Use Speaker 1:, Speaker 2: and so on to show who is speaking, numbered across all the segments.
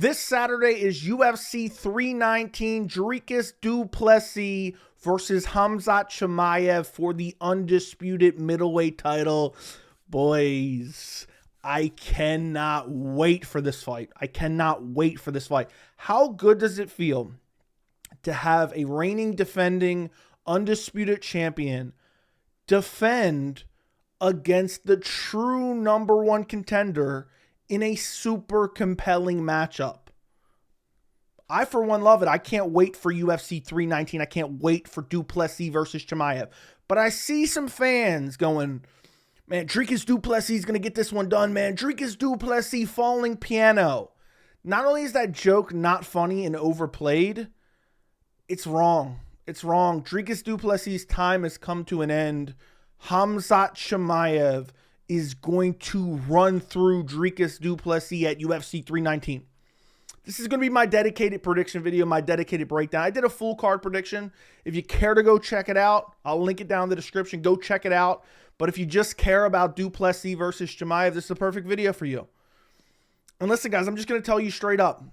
Speaker 1: This Saturday is UFC 319, Dricus Du Plessis versus Khamzat Chimaev for the undisputed middleweight title. Boys, I cannot wait for this fight. How good does it feel to have a reigning, defending, undisputed champion defend against the true number one contender in a super compelling matchup? I, for one, love it. I can't wait for UFC 319. I can't wait for Du Plessis versus Chimaev. But I see some fans going, man, Dricus Du Plessis is going to get this one done, man. Dricus Du Plessis falling piano. Not only is that joke not funny and overplayed, it's wrong. It's wrong. Dricus Du Plessis' time has come to an end. Khamzat Chimaev is going to run through Dricus Du Plessis at UFC 319. This is going to be my dedicated prediction video, my dedicated breakdown. I did a full card prediction. If you care to go check it out, I'll link it down in the description. Go check it out. But if you just care about Du Plessis versus Chimaev, this is the perfect video for you. And listen, guys, I'm just going to tell you straight up.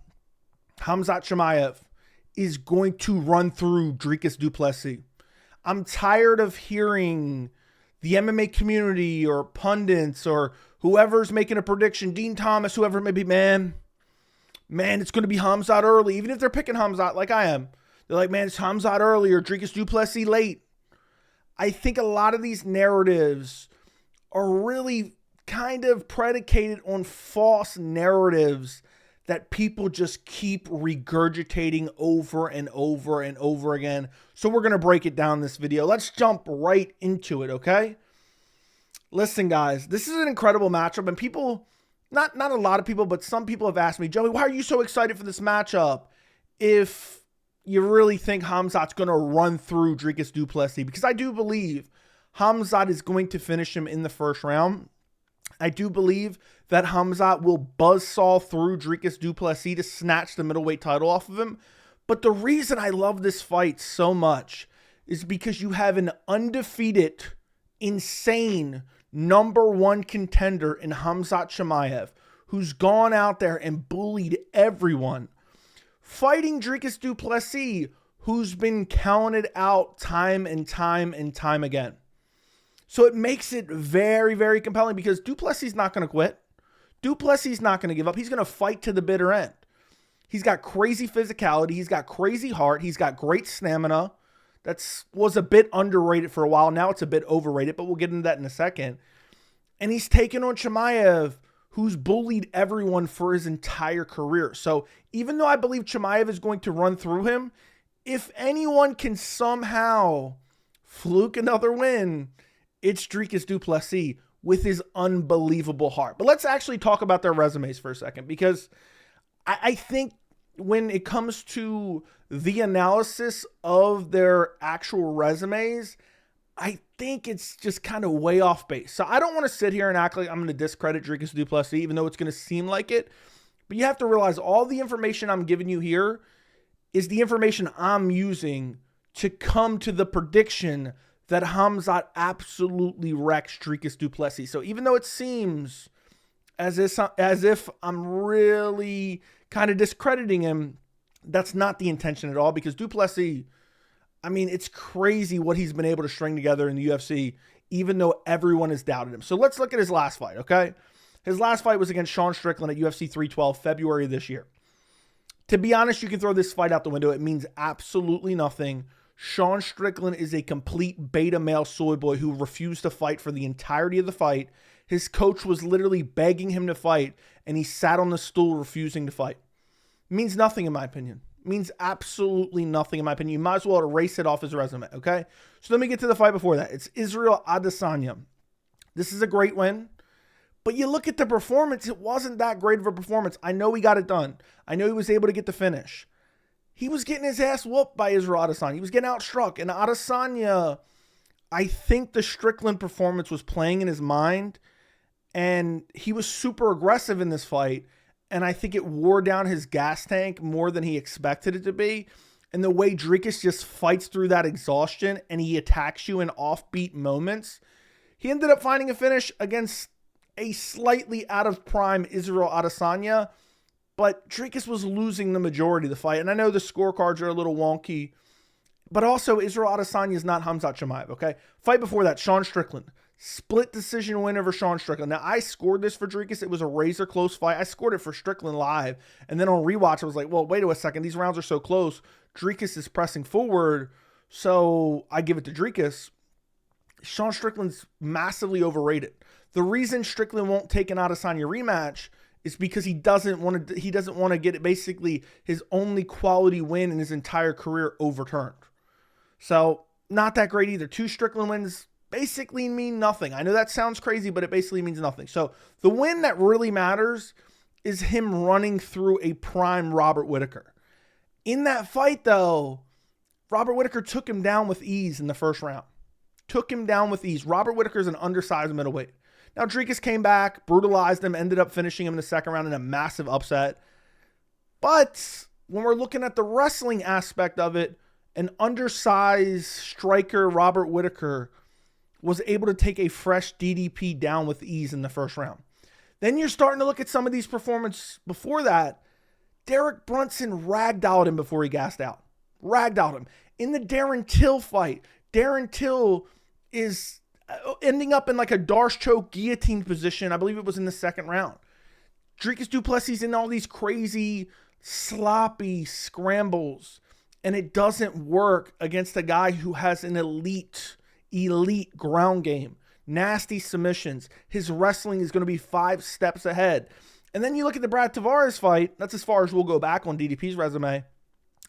Speaker 1: Khamzat Chimaev is going to run through Dricus Du Plessis. I'm tired of hearing the MMA community or pundits or whoever's making a prediction, Dean Thomas, whoever it may be, man, it's going to be Khamzat early. Even if they're picking Khamzat like I am, they're like, man, it's Khamzat early or Dricus Du Plessis late. I think a lot of these narratives are really kind of predicated on false narratives that people just keep regurgitating over and over and over again. So we're going to break it down in this video. Let's jump right into it, okay? Listen, guys, this is an incredible matchup, and people, not a lot of people, but some people have asked me, Joey, why are you so excited for this matchup if you really think Khamzat's going to run through Dricus Du Plessis? Because I do believe Khamzat is going to finish him in the first round. I do believe that Khamzat will buzzsaw through Dricus Du Plessis to snatch the middleweight title off of him. But the reason I love this fight so much is because you have an undefeated, insane number one contender in Khamzat Chimaev, who's gone out there and bullied everyone, fighting Dricus Du Plessis, who's been counted out time and time and time again. So it makes it very, very compelling because Du Plessis is not going to quit. Du Plessis is not going to give up. He's going to fight to the bitter end. He's got crazy physicality. He's got crazy heart. He's got great stamina. That was a bit underrated for a while. Now it's a bit overrated, but we'll get into that in a second. And he's taken on Chimaev, who's bullied everyone for his entire career. So even though I believe Chimaev is going to run through him, if anyone can somehow fluke another win, it's Dricus Du Plessis with his unbelievable heart. But let's actually talk about their resumes for a second, because I think when it comes to the analysis of their actual resumes, I think it's just kind of way off base. So I don't want to sit here and act like I'm going to discredit Dricus Du Plessis, even though it's going to seem like it. But you have to realize all the information I'm giving you here is the information I'm using to come to the prediction that Khamzat absolutely wrecks Dricus Du Plessis. So even though it seems as if I'm really kind of discrediting him, that's not the intention at all, because Du Plessis, I mean, it's crazy what he's been able to string together in the UFC, even though everyone has doubted him. So let's look at his last fight, okay? His last fight was against Sean Strickland at UFC 312, February of this year. To be honest, you can throw this fight out the window. It means absolutely nothing. Sean Strickland is a complete beta male soy boy who refused to fight for the entirety of the fight. His coach was literally begging him to fight, and he sat on the stool refusing to fight. It means nothing in my opinion. It means absolutely nothing in my opinion. You might as well erase it off his resume, okay? So let me get to the fight before that. It's Israel Adesanya. This is a great win, but you look at the performance, it wasn't that great of a performance. I know he got it done. I know he was able to get the finish. He was getting his ass whooped by Israel Adesanya. He was getting outstruck. And Adesanya, I think the Strickland performance was playing in his mind, and he was super aggressive in this fight. And I think it wore down his gas tank more than he expected it to be. And the way Dricus just fights through that exhaustion and he attacks you in offbeat moments, he ended up finding a finish against a slightly out of prime Israel Adesanya. But Dricus was losing the majority of the fight. And I know the scorecards are a little wonky. But also, Israel Adesanya is not Khamzat Chimaev, okay? Fight before that, Sean Strickland. Split decision win over Sean Strickland. Now, I scored this for Dricus. It was a razor close fight. I scored it for Strickland live. And then on rewatch, I was like, well, wait a second. These rounds are so close. Dricus is pressing forward. So I give it to Dricus. Sean Strickland's massively overrated. The reason Strickland won't take an Adesanya rematch is because he doesn't want to get it, basically his only quality win in his entire career overturned. So not that great either. 2 Strickland wins basically mean nothing. I know that sounds crazy, but it basically means nothing. So the win that really matters is him running through a prime Robert Whittaker. In that fight, though, Robert Whittaker took him down with ease in the first round. Took him down with ease. Robert Whittaker's an undersized middleweight. Now, Dricus came back, brutalized him, ended up finishing him in the second round in a massive upset. But when we're looking at the wrestling aspect of it, an undersized striker, Robert Whittaker, was able to take a fresh DDP down with ease in the first round. Then you're starting to look at some of these performances before that. Derek Brunson ragdolled him before he gassed out. Ragdolled him. In the Darren Till fight, Darren Till is ending up in like a Darce choke guillotine position. I believe it was in the second round. Dricus Du Plessis in all these crazy, sloppy scrambles. And it doesn't work against a guy who has an elite ground game. Nasty submissions. His wrestling is going to be 5 steps ahead. And then you look at the Brad Tavares fight. That's as far as we'll go back on DDP's resume.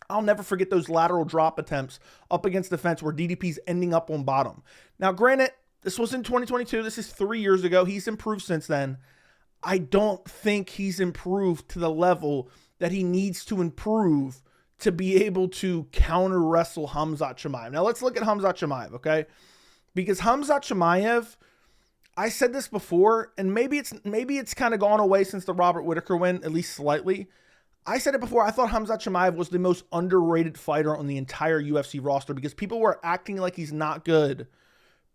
Speaker 1: I'll never forget those lateral drop attempts up against the fence where DDP's ending up on bottom. Now, granted, this was in 2022. This is 3 years ago. He's improved since then. I don't think he's improved to the level that he needs to improve to be able to counter wrestle Khamzat Chimaev. Now, let's look at Khamzat Chimaev, okay? Because Khamzat Chimaev, I said this before, and maybe it's kind of gone away since the Robert Whittaker win, at least slightly. I said it before, I thought Khamzat Chimaev was the most underrated fighter on the entire UFC roster because people were acting like he's not good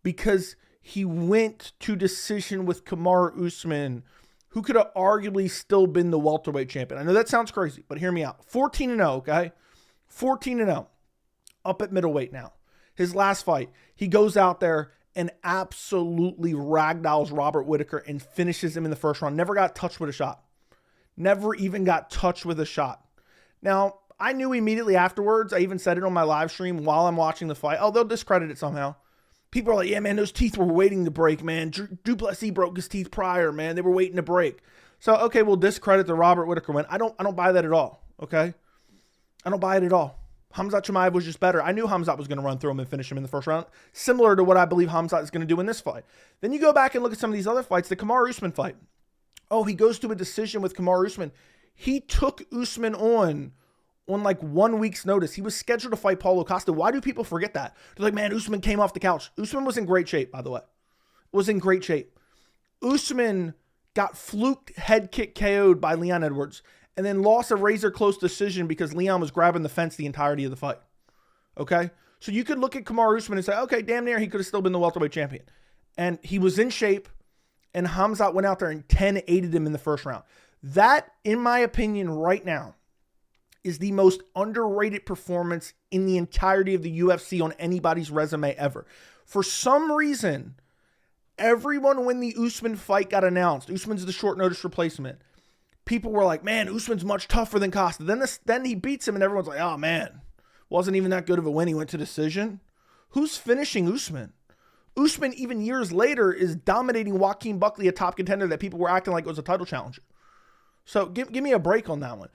Speaker 1: because he went to decision with Kamaru Usman, who could have arguably still been the welterweight champion. I know that sounds crazy, but hear me out. 14-0, okay? 14-0, up at middleweight now. His last fight, he goes out there and absolutely ragdolls Robert Whittaker and finishes him in the first round. Never got touched with a shot. Never even got touched with a shot. Now, I knew immediately afterwards, I even said it on my live stream while I'm watching the fight. Oh, they'll discredit it somehow. People are like, yeah, man, those teeth were waiting to break, man. Du Plessis broke his teeth prior, man. They were waiting to break. So, okay, we'll discredit the Robert Whittaker win. I don't buy that at all, okay? I don't buy it at all. Khamzat Chimaev was just better. I knew Khamzat was going to run through him and finish him in the first round, similar to what I believe Khamzat is going to do in this fight. Then you go back and look at some of these other fights. The Kamaru Usman fight. Oh, he goes to a decision with Kamaru Usman. He took Usman on like 1 week's notice. He was scheduled to fight Paulo Costa. Why do people forget that? They're like, man, Usman came off the couch. Usman was in great shape, by the way. Was in great shape. Usman got fluked head kick KO'd by Leon Edwards and then lost a razor close decision because Leon was grabbing the fence the entirety of the fight. Okay? So you could look at Kamaru Usman and say, okay, damn near he could have still been the welterweight champion. And he was in shape, and Khamzat went out there and 10-8'd him in the first round. That, in my opinion, right now, is the most underrated performance in the entirety of the UFC on anybody's resume ever. For some reason, everyone when the Usman fight got announced, Usman's the short notice replacement, people were like, man, Usman's much tougher than Costa. Then he beats him and everyone's like, oh man, wasn't even that good of a win. He went to decision. Who's finishing Usman? Usman, even years later, is dominating Joaquin Buckley, a top contender that people were acting like it was a title challenger. So give me a break on that one.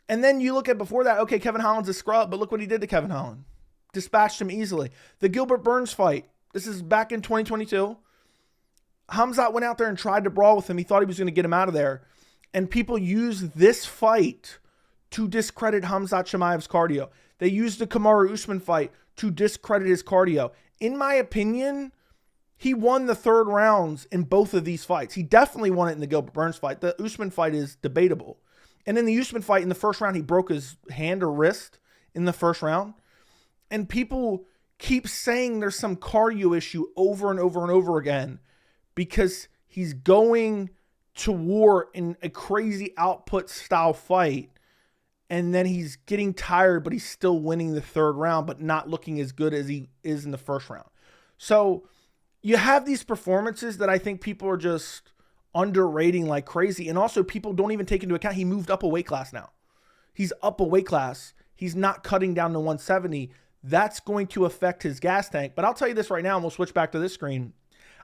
Speaker 1: And then you look at before that, okay, Kevin Holland's a scrub, but look what he did to Kevin Holland. Dispatched him easily. The Gilbert Burns fight, this is back in 2022. Khamzat went out there and tried to brawl with him. He thought he was going to get him out of there. And people used this fight to discredit Khamzat Chimaev's cardio. They used the Kamaru Usman fight to discredit his cardio. In my opinion, he won the third rounds in both of these fights. He definitely won it in the Gilbert Burns fight. The Usman fight is debatable. And in the Usman fight, in the first round, he broke his hand or wrist in the first round. And people keep saying there's some cardio issue over and over and over again because he's going to war in a crazy output style fight. And then he's getting tired, but he's still winning the third round, but not looking as good as he is in the first round. So you have these performances that I think people are just underrating like crazy. And also people don't even take into account he moved up a weight class now. He's up a weight class. He's not cutting down to 170. That's going to affect his gas tank. But I'll tell you this right now, and we'll switch back to this screen.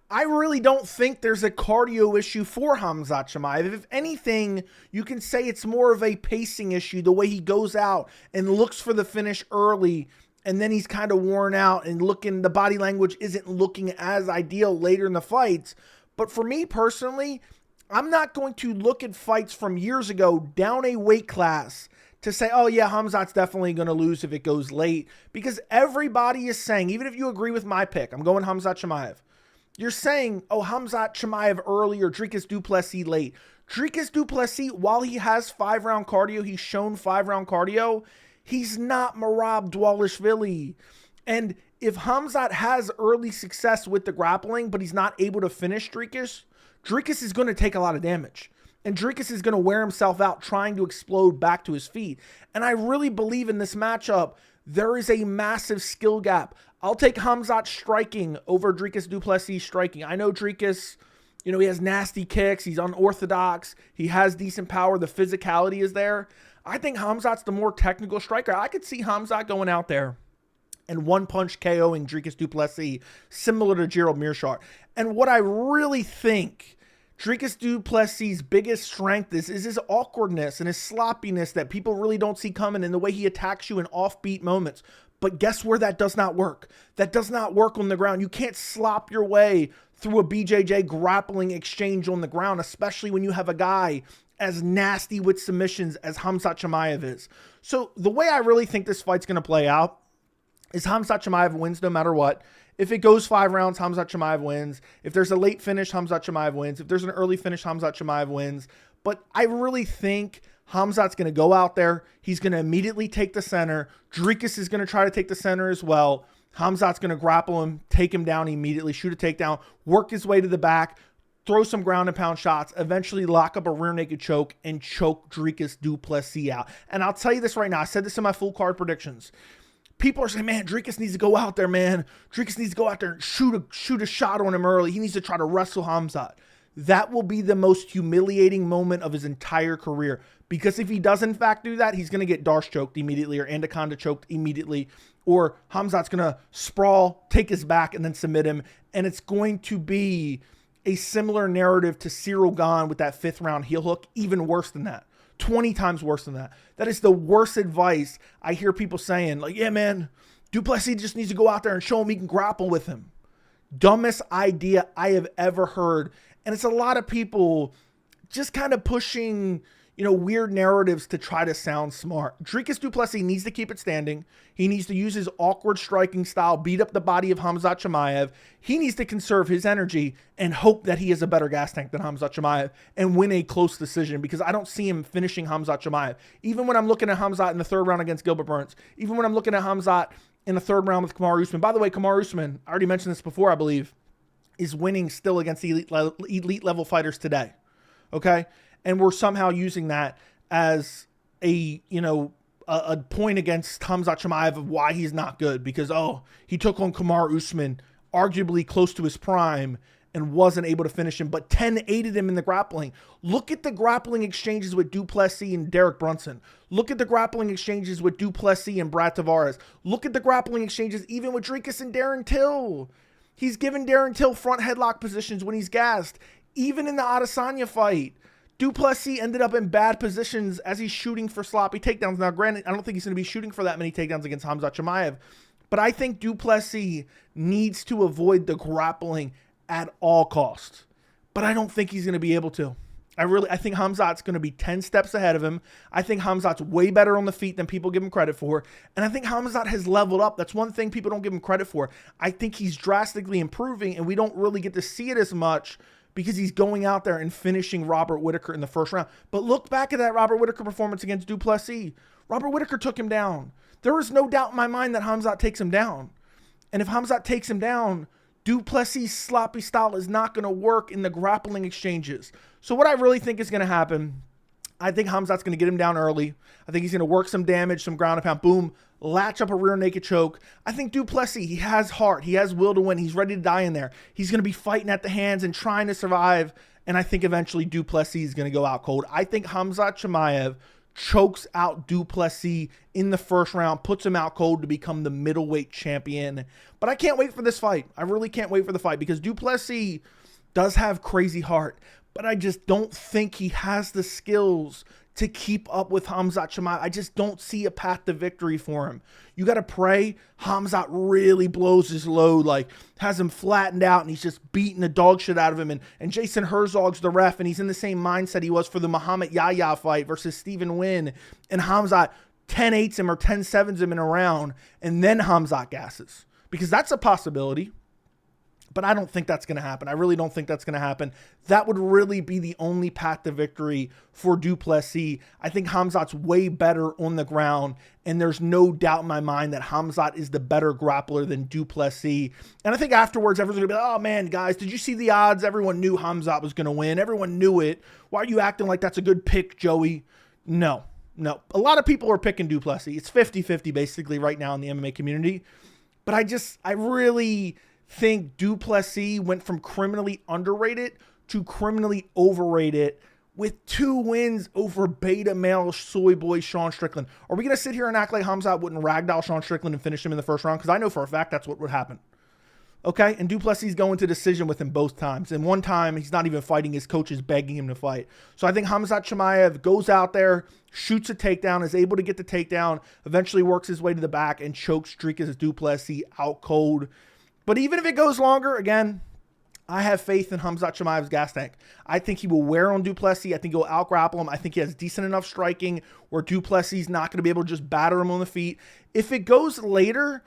Speaker 1: I really don't think there's a cardio issue for Khamzat Chimaev. If anything, you can say it's more of a pacing issue, the way he goes out and looks for the finish early, and then he's kind of worn out and the body language isn't looking as ideal later in the fights. But for me personally, I'm not going to look at fights from years ago down a weight class to say, oh yeah, Khamzat's definitely going to lose if it goes late. Because everybody is saying, even if you agree with my pick, I'm going Khamzat Chimaev. You're saying, oh, Khamzat Chimaev early or Dricus Du Plessis late. Dricus Du Plessis, while he has 5-round cardio, he's shown 5-round cardio, he's not Merab Dvalishvili. And if Khamzat has early success with the grappling, but he's not able to finish Dricus is going to take a lot of damage. And Dricus is going to wear himself out trying to explode back to his feet. And I really believe in this matchup, there is a massive skill gap. I'll take Khamzat striking over Dricus Du Plessis striking. I know Dricus, he has nasty kicks. He's unorthodox. He has decent power. The physicality is there. I think Khamzat's the more technical striker. I could see Khamzat going out there and one-punch KOing Dricus Du Plessis, similar to Gerald Meerschaert. And what I really think Dricus Du Plessis' biggest strength is his awkwardness and his sloppiness that people really don't see coming, in the way he attacks you in offbeat moments. But guess where that does not work? That does not work on the ground. You can't slop your way through a BJJ grappling exchange on the ground, especially when you have a guy as nasty with submissions as Khamzat Chimaev is. So the way I really think this fight's going to play out is Khamzat Chimaev wins no matter what. If it goes 5 rounds, Khamzat Chimaev wins. If there's a late finish, Khamzat Chimaev wins. If there's an early finish, Khamzat Chimaev wins. But I really think Khamzat's going to go out there. He's going to immediately take the center. Dricus is going to try to take the center as well. Khamzat's going to grapple him, take him down immediately, shoot a takedown, work his way to the back, throw some ground and pound shots, eventually lock up a rear naked choke and choke Dricus Du Plessis out. And I'll tell you this right now. I said this in my full card predictions. People are saying, man, Dricus needs to go out there, man. Dricus needs to go out there and shoot a shot on him early. He needs to try to wrestle Khamzat. That will be the most humiliating moment of his entire career. Because if he does in fact do that, he's going to get Darce choked immediately, or Anaconda choked immediately, or Khamzat's going to sprawl, take his back, and then submit him. And it's going to be a similar narrative to Cyril Gane with that 5th round heel hook, even worse than that. 20 times worse than that. That is the worst advice I hear people saying. Like, yeah, man, Du Plessis just needs to go out there and show him he can grapple with him. Dumbest idea I have ever heard. And it's a lot of people just kind of pushing, weird narratives to try to sound smart. Dricus Du Plessis needs to keep it standing. He needs to use his awkward striking style, beat up the body of Khamzat Chimaev. He needs to conserve his energy and hope that he has a better gas tank than Khamzat Chimaev and win a close decision, because I don't see him finishing Khamzat Chimaev. Even when I'm looking at Khamzat in the 3rd round against Gilbert Burns, even when I'm looking at Khamzat in the 3rd round with Kamaru Usman. By the way, Kamaru Usman, I already mentioned this before, I believe, is winning still against the elite level fighters today. Okay? And we're somehow using that as a point against Khamzat Chimaev of why he's not good, because, he took on Kamaru Usman, arguably close to his prime, and wasn't able to finish him, but 10-8'd him in the grappling. Look at the grappling exchanges with Du Plessis and Derek Brunson. Look at the grappling exchanges with Du Plessis and Brad Tavares. Look at the grappling exchanges even with Dricus and Darren Till. He's given Darren Till front headlock positions when he's gassed. Even in the Adesanya fight, Du Plessis ended up in bad positions as he's shooting for sloppy takedowns. Now, granted, I don't think he's going to be shooting for that many takedowns against Khamzat Chimaev, but I think Du Plessis needs to avoid the grappling at all costs. But I don't think he's going to be able to. I think Khamzat's going to be 10 steps ahead of him. I think Khamzat's way better on the feet than people give him credit for. And I think Khamzat has leveled up. That's one thing people don't give him credit for. I think he's drastically improving, and we don't really get to see it as much because he's going out there and finishing Robert Whittaker in the 1st round. But look back at that Robert Whittaker performance against Du Plessis. Robert Whittaker took him down. There is no doubt in my mind that Khamzat takes him down. And if Khamzat takes him down, Du Plessis' sloppy style is not going to work in the grappling exchanges. So what I really think is going to happen, I think Khamzat's going to get him down early. I think he's going to work some damage, some ground and pound, boom, latch up a rear naked choke. I think Du Plessis, he has heart. He has will to win. He's ready to die in there. He's going to be fighting at the hands and trying to survive. And I think eventually Du Plessis is going to go out cold. I think Khamzat Chimaev chokes out Du Plessis in the first round, puts him out cold to become the middleweight champion. But I can't wait for this fight. I really can't wait for the fight because Du Plessis does have crazy heart, but I just don't think he has the skills to keep up with Khamzat Chimaev. I just don't see a path to victory for him. You got to pray Khamzat really blows his load, like has him flattened out and he's just beating the dog shit out of him. And Jason Herzog's the ref and he's in the same mindset he was for the Muhammad Yahya fight versus Stephen Wynn. And Khamzat 10-8s him or 10-7s him in a round and then Khamzat gasses. Because that's a possibility. But I don't think that's going to happen. I really don't think that's going to happen. That would really be the only path to victory for Du Plessis. I think Khamzat's way better on the ground, and there's no doubt in my mind that Khamzat is the better grappler than Du Plessis. And I think afterwards, everyone's going to be like, oh man, guys, did you see the odds? Everyone knew Khamzat was going to win. Everyone knew it. Why are you acting like that's a good pick, Joey? No. A lot of people are picking Du Plessis. It's 50-50 basically right now in the MMA community. But I really think Du Plessis went from criminally underrated to criminally overrated with 2 wins over beta male soy boy Sean Strickland. Are we going to sit here and act like Khamzat wouldn't ragdoll Sean Strickland and finish him in the first round? Because I know for a fact that's what would happen. Okay? And Du Plessis going to decision with him both times. And one time, he's not even fighting. His coach is begging him to fight. So I think Khamzat Chimaev goes out there, shoots a takedown, is able to get the takedown, eventually works his way to the back, and chokes Dricus Du Plessis out cold. But even if it goes longer, again, I have faith in Khamzat Chimaev's gas tank. I think he will wear on Du Plessis. I think he'll out-grapple him. I think he has decent enough striking where Du Plessis is not going to be able to just batter him on the feet. If it goes later,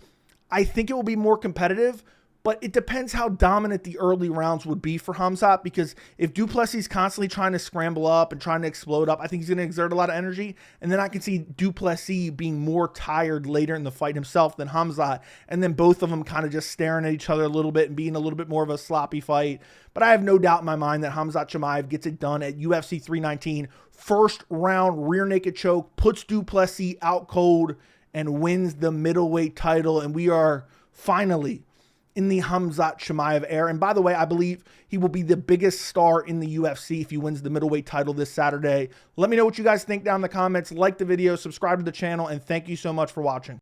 Speaker 1: I think it will be more competitive. But it depends how dominant the early rounds would be for Khamzat, because if Du Plessis is constantly trying to scramble up and trying to explode up, I think he's going to exert a lot of energy. And then I can see Du Plessis being more tired later in the fight himself than Khamzat. And then both of them kind of just staring at each other a little bit and being a little bit more of a sloppy fight. But I have no doubt in my mind that Khamzat Chimaev gets it done at UFC 319. First round rear naked choke, puts Du Plessis out cold, and wins the middleweight title. And we are finally in the Khamzat Chimaev era. And by the way, I believe he will be the biggest star in the UFC if he wins the middleweight title this Saturday. Let me know what you guys think down in the comments. Like the video, subscribe to the channel, and thank you so much for watching.